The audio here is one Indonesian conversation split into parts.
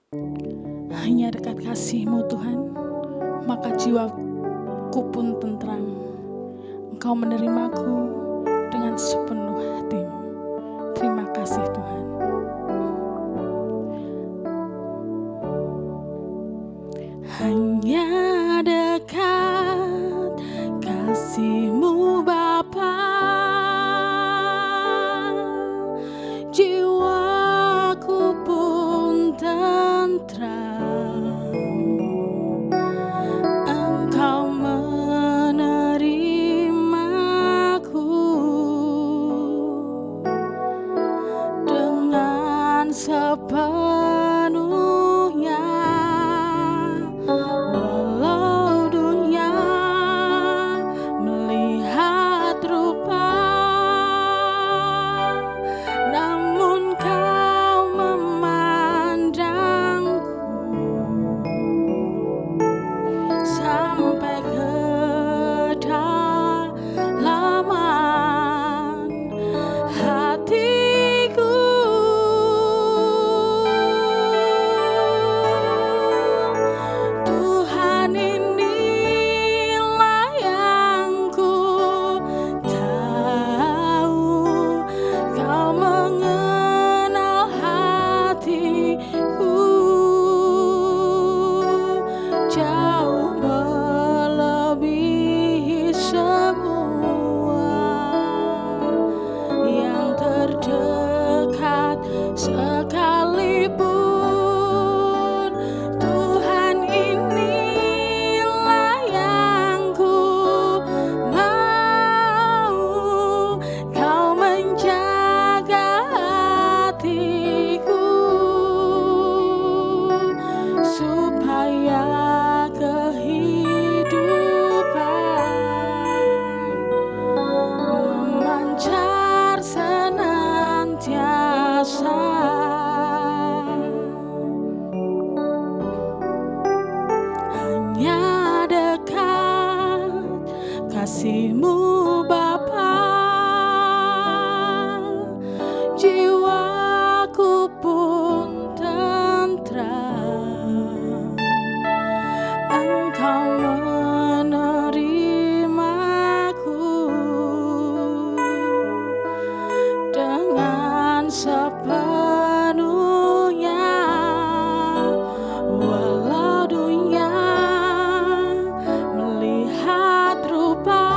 Hanya dekat kasih-Mu Tuhan, maka jiwaku pun tentram. Engkau menerimaku dengan sepenuh hati-Mu. Terima kasih Tuhan. Hanya dekat kasih-Mu Bapa, jiwaku pun tentram. Engkau menerimaku dengan sepenuhnya, walau dunia melihat rupa, namun Kau memandangku sampai kedalaman hatiku. Tuhan, inilah yang ku tahu, Kau mengenal hatiku jauh melebihi semua yang terdekat sekalipun. Tuhan, inilah yang ku mau, Kau menjaga hatiku supaya kehidupan memancar senantiasa. Hanya dekat kasih-Mu Bapa, jiwaku pun tentram. Engkau menerimaku dengan sepenuhnya, walau dunia melihat rupa,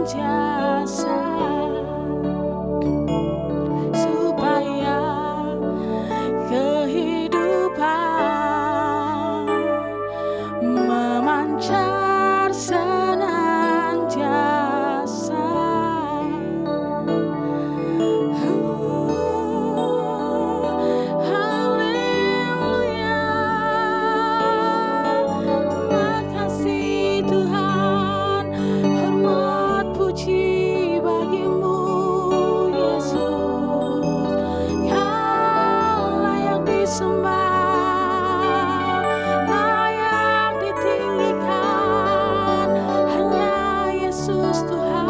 jasa supaya kehidupan memancar senantiasa. Haleluya. Terima kasih Tuhan, hormat puji bagimu Yesus. Kau layak disembah, layak ditinggikan, hanya Yesus Tuhan.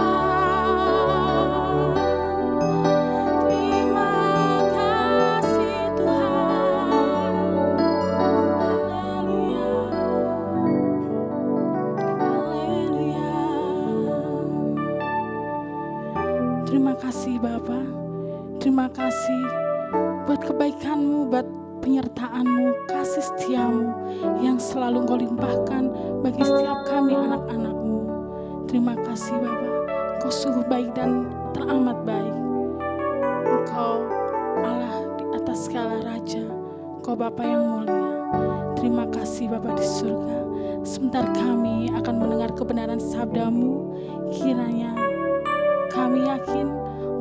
Terima kasih Tuhan. Haleluya. Haleluya. Terima kasih Bapa. Terima kasih buat kebaikan-Mu, buat penyertaan-Mu, kasih setiamu yang selalu Engkau limpahkan bagi setiap kami anak-anak-Mu. Terima kasih Bapa, Engkau sungguh baik dan teramat baik. Engkau Allah di atas segala raja, Engkau Bapa yang mulia. Terima kasih Bapa di surga. Sebentar kami akan mendengar kebenaran sabda-Mu. Kiranya kami yakin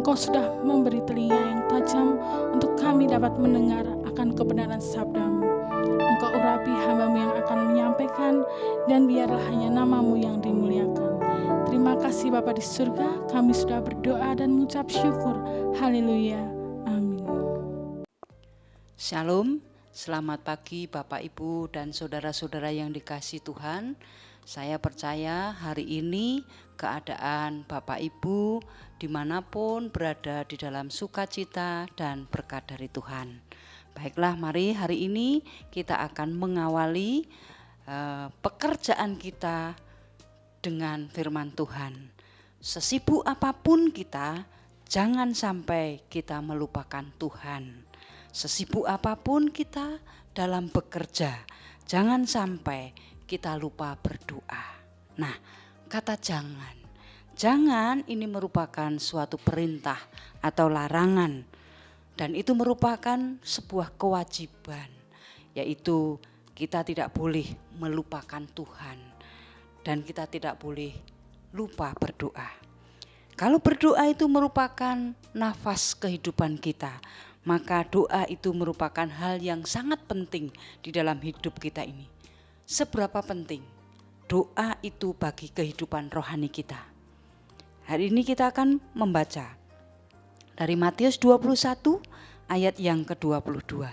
Engkau sudah memberi telinga yang tajam untuk kami dapat mendengar akan kebenaran sabda-Mu. Engkau urapi hamba-Mu yang akan menyampaikan, dan biarlah hanya nama-Mu yang dimuliakan. Terima kasih Bapa di surga, kami sudah berdoa dan mengucap syukur. Haleluya. Amin. Shalom, selamat pagi Bapak Ibu dan saudara-saudara yang dikasihi Tuhan. Saya percaya hari ini keadaan Bapak Ibu dimanapun berada di dalam sukacita dan berkat dari Tuhan. Baiklah, mari hari ini kita akan mengawali pekerjaan kita dengan firman Tuhan. Sesibuk apapun kita, jangan sampai kita melupakan Tuhan. Sesibuk apapun kita dalam bekerja, jangan sampai kita lupa berdoa. Nah, kata jangan ini merupakan suatu perintah atau larangan, dan itu merupakan sebuah kewajiban, yaitu kita tidak boleh melupakan Tuhan dan kita tidak boleh lupa berdoa. Kalau berdoa itu merupakan nafas kehidupan kita, maka doa itu merupakan hal yang sangat penting di dalam hidup kita ini. Seberapa penting doa itu bagi kehidupan rohani kita? Hari ini kita akan membaca dari Matius 21 ayat yang ke-22.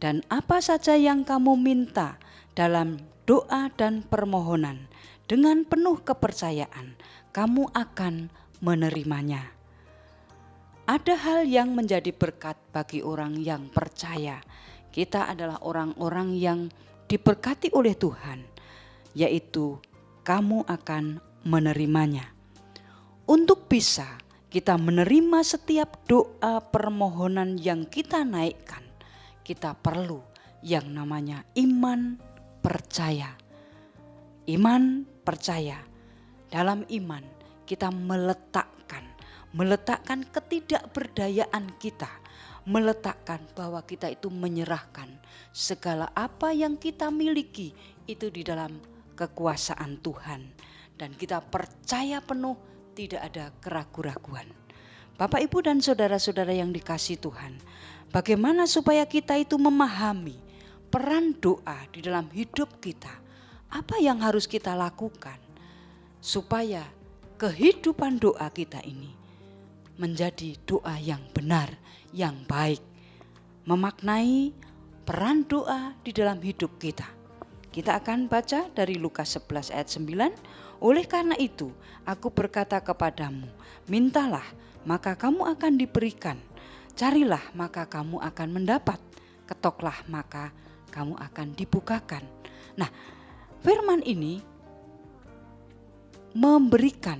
Dan apa saja yang kamu minta dalam doa dan permohonan, dengan penuh kepercayaan kamu akan menerimanya. Ada hal yang menjadi berkat bagi orang yang percaya. Kita adalah orang-orang yang diberkati oleh Tuhan, yaitu kamu akan menerimanya. Untuk bisa kita menerima setiap doa permohonan yang kita naikkan, kita perlu yang namanya iman percaya. Iman percaya. Dalam iman kita meletakkan ketidakberdayaan kita, meletakkan bahwa kita itu menyerahkan segala apa yang kita miliki itu di dalam kekuasaan Tuhan, dan kita percaya penuh, tidak ada keraguan-raguan. Bapak Ibu dan saudara-saudara yang dikasihi Tuhan, bagaimana supaya kita itu memahami peran doa di dalam hidup kita? Apa yang harus kita lakukan supaya kehidupan doa kita ini menjadi doa yang benar, yang baik, memaknai peran doa di dalam hidup kita? Kita akan baca dari Lukas 11 ayat 9. Oleh karena itu, aku berkata kepadamu, mintalah maka kamu akan diberikan, carilah maka kamu akan mendapat, ketoklah maka kamu akan dibukakan. Nah, firman ini memberikan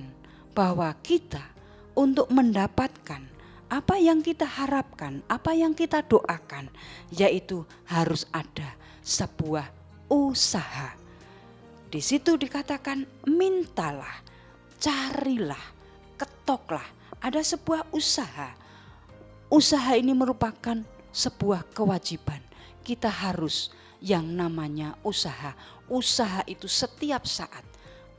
bahwa kita untuk mendapatkan apa yang kita harapkan, apa yang kita doakan, yaitu harus ada sebuah usaha. Di situ dikatakan mintalah, carilah, ketoklah. Ada sebuah usaha. Usaha ini merupakan sebuah kewajiban. Kita harus yang namanya usaha. Usaha itu setiap saat.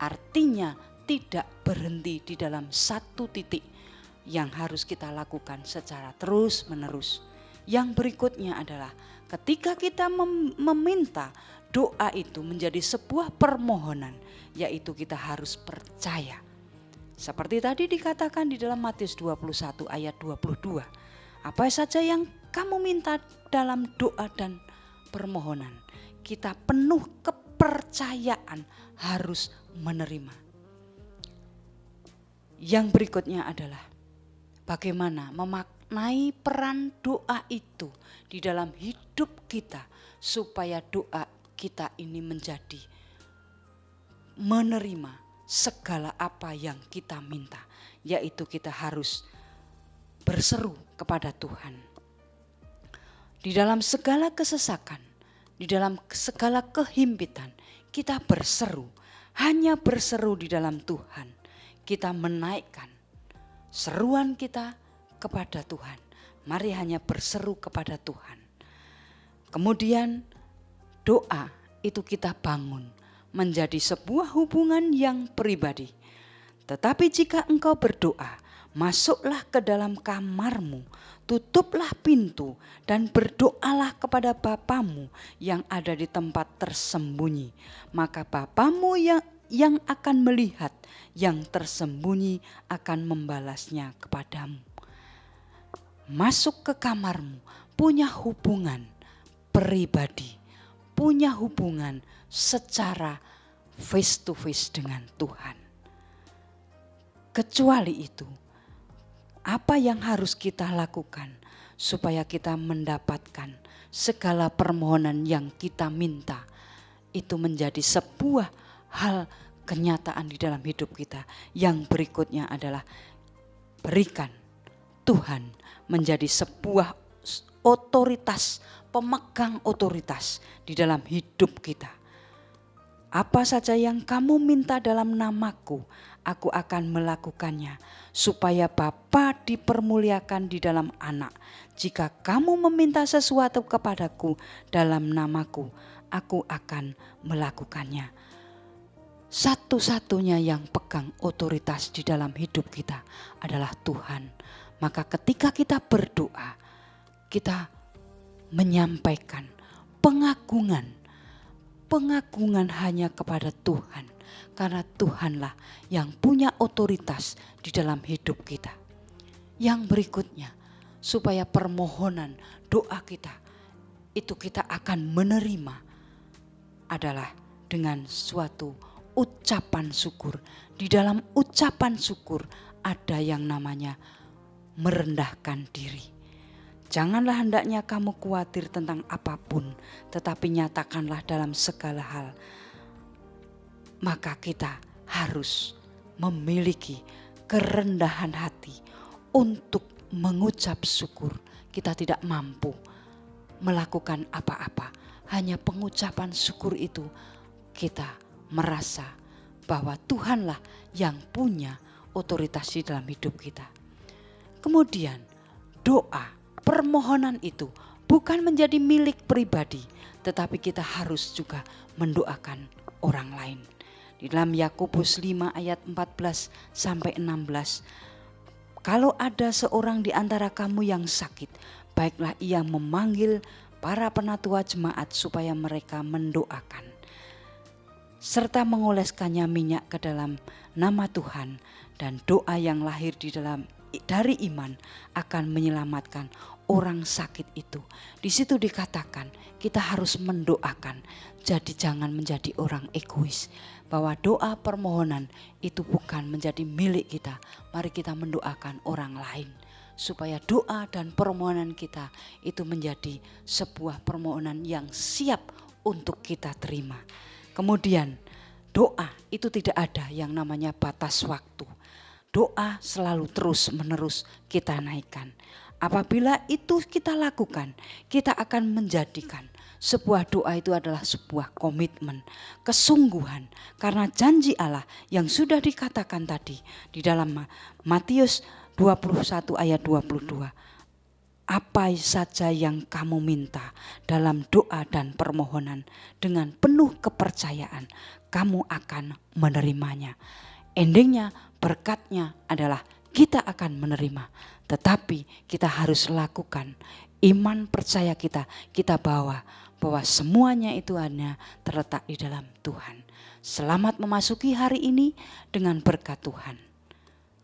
Artinya tidak berhenti di dalam satu titik yang harus kita lakukan secara terus menerus. Yang berikutnya adalah ketika kita meminta, doa itu menjadi sebuah permohonan, yaitu kita harus percaya. Seperti tadi dikatakan di dalam Matius 21 ayat 22. Apa saja yang kamu minta dalam doa dan permohonan, kita penuh kepercayaan harus menerima. Yang berikutnya adalah bagaimana memaknai peran doa itu di dalam hidup kita supaya doa kita ini menjadi menerima segala apa yang kita minta, yaitu kita harus berseru kepada Tuhan. Di dalam segala kesesakan, di dalam segala kehimpitan, kita berseru, hanya berseru di dalam Tuhan. Kita menaikkan seruan kita kepada Tuhan. Mari hanya berseru kepada Tuhan. Kemudian doa itu kita bangun menjadi sebuah hubungan yang pribadi. Tetapi jika engkau berdoa, masuklah ke dalam kamarmu, tutuplah pintu dan berdoalah kepada Bapamu yang ada di tempat tersembunyi. Maka Bapamu yang akan melihat yang tersembunyi akan membalasnya kepadamu. Masuk ke kamarmu, punya hubungan pribadi, punya hubungan secara face to face dengan Tuhan. Kecuali itu, apa yang harus kita lakukan supaya kita mendapatkan segala permohonan yang kita minta itu menjadi sebuah hal kenyataan di dalam hidup kita. Yang berikutnya adalah berikan Tuhan menjadi sebuah otoritas, pemegang otoritas di dalam hidup kita. Apa saja yang kamu minta dalam namaku, aku akan melakukannya, supaya Bapa dipermuliakan di dalam Anak. Jika kamu meminta sesuatu kepadaku dalam namaku, aku akan melakukannya. Satu-satunya yang pegang otoritas di dalam hidup kita adalah Tuhan. Maka ketika kita berdoa, kita menyampaikan pengagungan hanya kepada Tuhan, karena Tuhanlah yang punya otoritas di dalam hidup kita. Yang berikutnya, supaya permohonan doa kita itu kita akan menerima adalah dengan suatu ucapan syukur. Di dalam ucapan syukur ada yang namanya merendahkan diri. Janganlah hendaknya kamu khawatir tentang apapun, tetapi nyatakanlah dalam segala hal. Maka kita harus memiliki kerendahan hati untuk mengucap syukur. Kita tidak mampu melakukan apa-apa, hanya pengucapan syukur itu kita merasa bahwa Tuhanlah yang punya otoritas di dalam hidup kita. Kemudian doa, permohonan itu bukan menjadi milik pribadi, tetapi kita harus juga mendoakan orang lain. Di dalam Yakobus 5 ayat 14 sampai 16, kalau ada seorang di antara kamu yang sakit, baiklah ia memanggil para penatua jemaat supaya mereka mendoakan, serta mengoleskannya minyak ke dalam nama Tuhan, dan doa yang lahir dari iman akan menyelamatkan orang sakit itu. Di situ dikatakan kita harus mendoakan. Jadi jangan menjadi orang egois, bahwa doa permohonan itu bukan menjadi milik kita. Mari kita mendoakan orang lain, supaya doa dan permohonan kita itu menjadi sebuah permohonan yang siap untuk kita terima. Kemudian doa itu tidak ada yang namanya batas waktu. Doa selalu terus menerus kita naikkan. Apabila itu kita lakukan, kita akan menjadikan Sebuah doa itu adalah sebuah komitmen, kesungguhan. Karena janji Allah yang sudah dikatakan tadi di dalam Matius 21 ayat 22. Apa saja yang kamu minta dalam doa dan permohonan dengan penuh kepercayaan, kamu akan menerimanya. Endingnya, berkatnya adalah kita akan menerima. Tetapi kita harus lakukan iman percaya kita bawa bahwa semuanya itu hanya terletak di dalam Tuhan. Selamat memasuki hari ini dengan berkat Tuhan.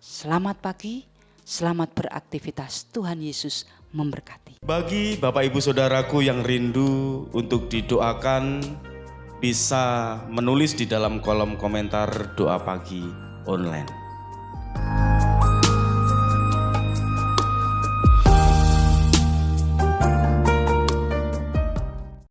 Selamat pagi, selamat beraktivitas. Tuhan Yesus memberkati. Bagi Bapak Ibu Saudaraku yang rindu untuk didoakan, bisa menulis di dalam kolom komentar doa pagi online.